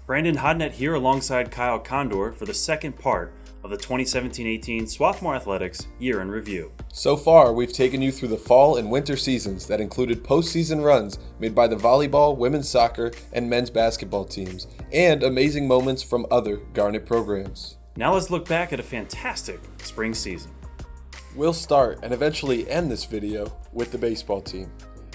Brandon Hodnett here alongside Kyle Condor for the second part of the 2017-18 Swarthmore Athletics Year in Review. So far, we've taken you through the fall and winter seasons that included postseason runs made by the volleyball, women's soccer, and men's basketball teams, and amazing moments from other Garnet programs. Now let's look back at a fantastic spring season. We'll start and eventually end this video with the baseball team.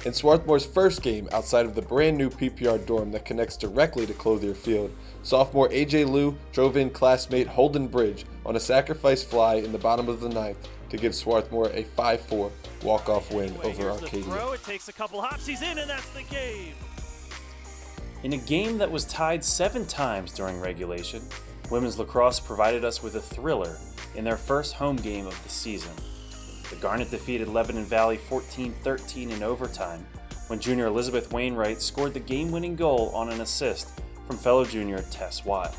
In Swarthmore's first game outside of the brand new PPR dorm that connects directly to Clothier Field, sophomore AJ Liu drove in classmate Holden Bridge on a sacrifice fly in the bottom of the ninth to give Swarthmore a 5-4 walk-off win over Arcadia. It takes a couple hops, he's in, and that's the game. In a game that was tied 7 times during regulation, women's lacrosse provided us with a thriller in their first home game of the season. The Garnet defeated Lebanon Valley 14-13 in overtime when junior Elizabeth Wainwright scored the game-winning goal on an assist from fellow junior Tess Wild.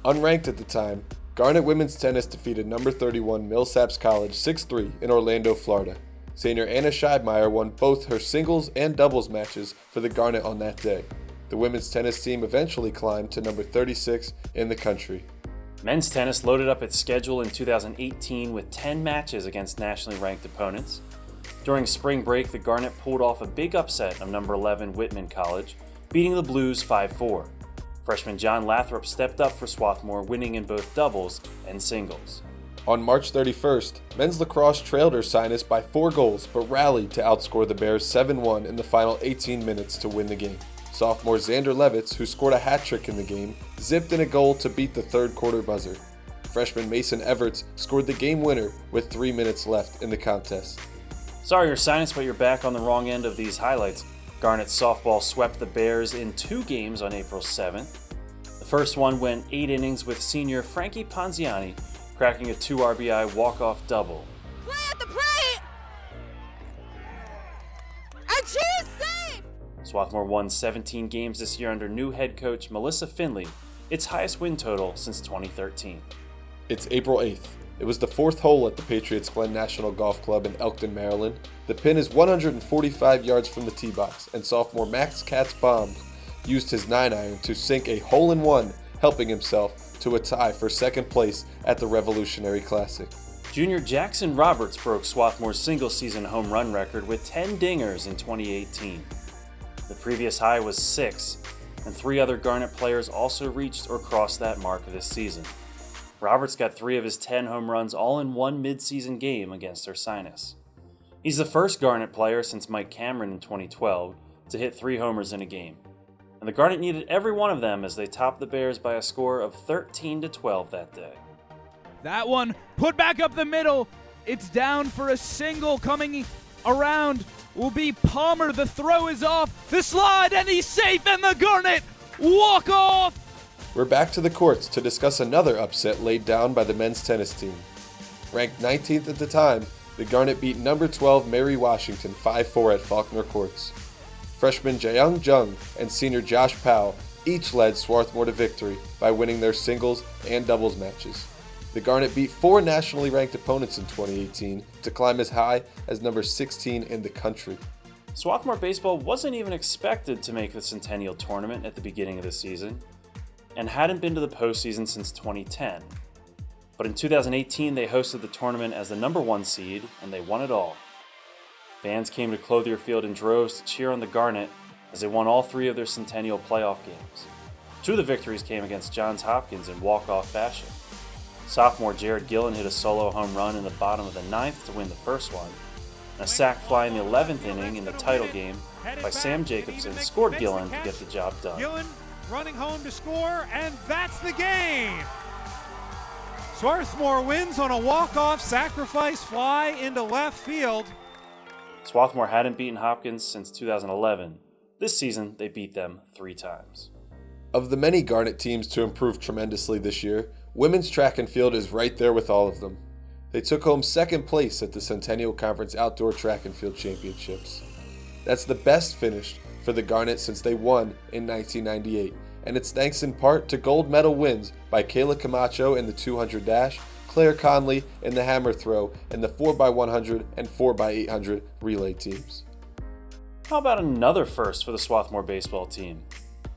Unranked at the time, Garnet women's tennis defeated number 31 Millsaps College 6-3 in Orlando, Florida. Senior Anna Scheibmeyer won both her singles and doubles matches for the Garnet on that day. The women's tennis team eventually climbed to number 36 in the country. Men's tennis loaded up its schedule in 2018 with 10 matches against nationally ranked opponents. During spring break, the Garnet pulled off a big upset of number 11 Whitman College, beating the Blues 5-4. Freshman John Lathrop stepped up for Swarthmore, winning in both doubles and singles. On March 31st, men's lacrosse trailed Ursinus by 4 goals but rallied to outscore the Bears 7-1 in the final 18 minutes to win the game. Sophomore Xander Levitz, who scored a hat trick in the game, zipped in a goal to beat the third quarter buzzer. Freshman Mason Everts scored the game winner with 3 minutes left in the contest. Sorry Ursinus, but you're back on the wrong end of these highlights. Garnet softball swept the Bears in 2 games on April 7th. The first one went 8 innings with senior Frankie Ponziani cracking a 2 RBI walk-off double. Play at the plate! I choose safe! Swarthmore won 17 games this year under new head coach Melissa Finley, its highest win total since 2013. It's April 8th. It was the 4th hole at the Patriots Glen National Golf Club in Elkton, Maryland. The pin is 145 yards from the tee box, and sophomore Max Katz-Baum used his 9-iron to sink a hole-in-one, helping himself to a tie for second place at the Revolutionary Classic. Junior Jackson Roberts broke Swarthmore's single-season home run record with 10 dingers in 2018. The previous high was 6, and 3 other Garnet players also reached or crossed that mark this season. Roberts got 3 of his 10 home runs all in one mid-season game against Ursinus. He's the first Garnet player since Mike Cameron in 2012 to hit 3 homers in a game, and the Garnet needed every one of them as they topped the Bears by a score of 13-12 that day. That one put back up the middle. It's down for a single. Coming around will be Palmer. The throw is off. The slide, and he's safe, and the Garnet walk off. We're back to the courts to discuss another upset laid down by the men's tennis team. Ranked 19th at the time, the Garnet beat number 12 Mary Washington 5-4 at Faulkner Courts. Freshman Jaeyoung Jung and senior Josh Powell each led Swarthmore to victory by winning their singles and doubles matches. The Garnet beat 4 nationally ranked opponents in 2018 to climb as high as number 16 in the country. Swarthmore baseball wasn't even expected to make the Centennial Tournament at the beginning of the season, and hadn't been to the postseason since 2010. But in 2018, they hosted the tournament as the number 1 seed, and they won it all. Fans came to Clothier Field in droves to cheer on the Garnet as they won all 3 of their Centennial playoff games. 2 of the victories came against Johns Hopkins in walk-off fashion. Sophomore Jared Gillen hit a solo home run in the bottom of the 9th to win the first one, and a sac fly in the 11th inning in the title game by Sam Jacobson scored Gillen to get the job done. Gillen running home to score, and that's the game! Swarthmore wins on a walk-off sacrifice fly into left field. Swarthmore hadn't beaten Hopkins since 2011. This season, they beat them 3 times. Of the many Garnet teams to improve tremendously this year, women's track and field is right there with all of them. They took home 2nd place at the Centennial Conference Outdoor Track and Field Championships. That's the best finish for the Garnet since they won in 1998, and it's thanks in part to gold medal wins by Kayla Camacho in the 200 dash, Claire Conley in the hammer throw, and the 4x100 and 4x800 relay teams. How about another first for the Swarthmore baseball team?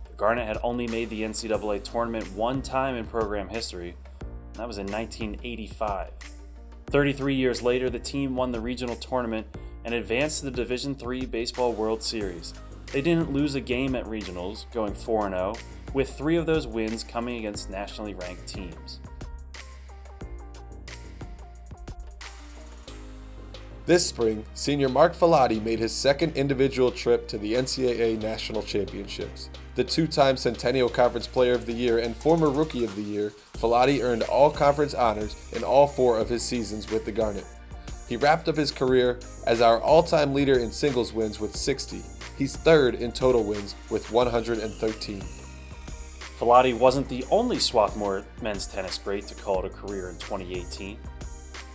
The Garnet had only made the NCAA tournament one time in program history, and that was in 1985. 33 years later, the team won the regional tournament and advanced to the Division III Baseball World Series. They didn't lose a game at regionals, going 4-0, with 3 of those wins coming against nationally ranked teams. This spring, senior Mark Filati made his second individual trip to the NCAA National Championships. The 2-time Centennial Conference Player of the Year and former Rookie of the Year, Filati earned all conference honors in all 4 of his seasons with the Garnet. He wrapped up his career as our all-time leader in singles wins with 60. He's 3rd in total wins with 113. Filati wasn't the only Swarthmore men's tennis great to call it a career in 2018.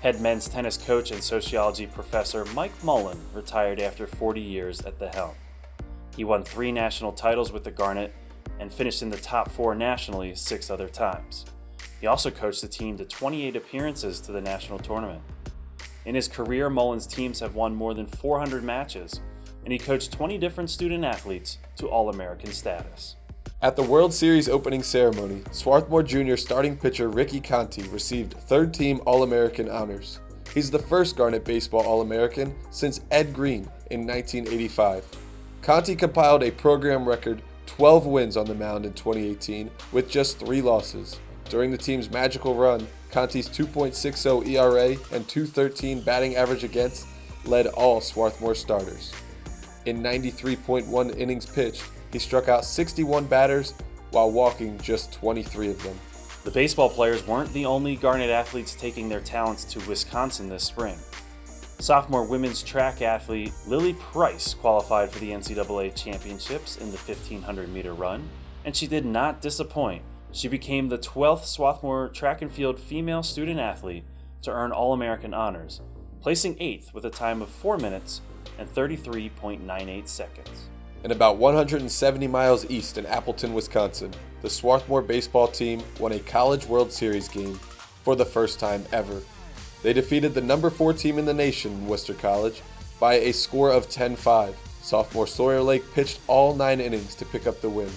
Head men's tennis coach and sociology professor Mike Mullen retired after 40 years at the helm. He won 3 national titles with the Garnet and finished in the top 4 nationally 6 other times. He also coached the team to 28 appearances to the national tournament. In his career, Mullen's teams have won more than 400 matches, and he coached 20 different student athletes to All-American status. At the World Series opening ceremony, Swarthmore Jr. starting pitcher Ricky Conte received 3rd team All-American honors. He's the first Garnet Baseball All-American since Ed Green in 1985. Conte compiled a program record 12 wins on the mound in 2018 with just 3 losses. During the team's magical run, Conte's 2.60 ERA and .213 batting average against led all Swarthmore starters. In 93.1 innings pitched, he struck out 61 batters while walking just 23 of them. The baseball players weren't the only Garnet athletes taking their talents to Wisconsin this spring. Sophomore women's track athlete Lily Price qualified for the NCAA championships in the 1500-meter run, and she did not disappoint. She became the 12th Swarthmore track and field female student athlete to earn All-American honors, placing 8th with a time of 4 minutes and 33.98 seconds. And about 170 miles east in Appleton, Wisconsin, the Swarthmore baseball team won a College World Series game for the first time ever. They defeated the number 4 team in the nation, Worcester College, by a score of 10-5. Sophomore Sawyer Lake pitched all 9 innings to pick up the win.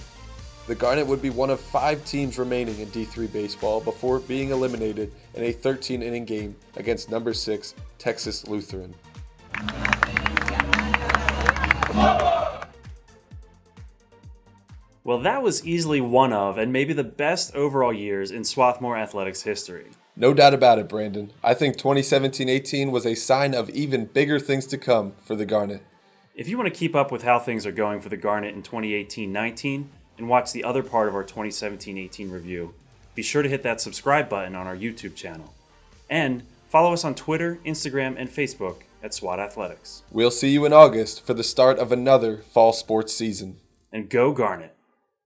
The Garnet would be one of 5 teams remaining in D3 baseball before being eliminated in a 13-inning game against number 6 Texas Lutheran. Well, that was easily one of, and maybe the best overall years in Swarthmore athletics history. No doubt about it, Brandon. I think 2017-18 was a sign of even bigger things to come for the Garnet. If you want to keep up with how things are going for the Garnet in 2018-19 and watch the other part of our 2017-18 review, be sure to hit that subscribe button on our YouTube channel. And follow us on Twitter, Instagram, and Facebook at SWAT Athletics. We'll see you in August for the start of another fall sports season. And go Garnet!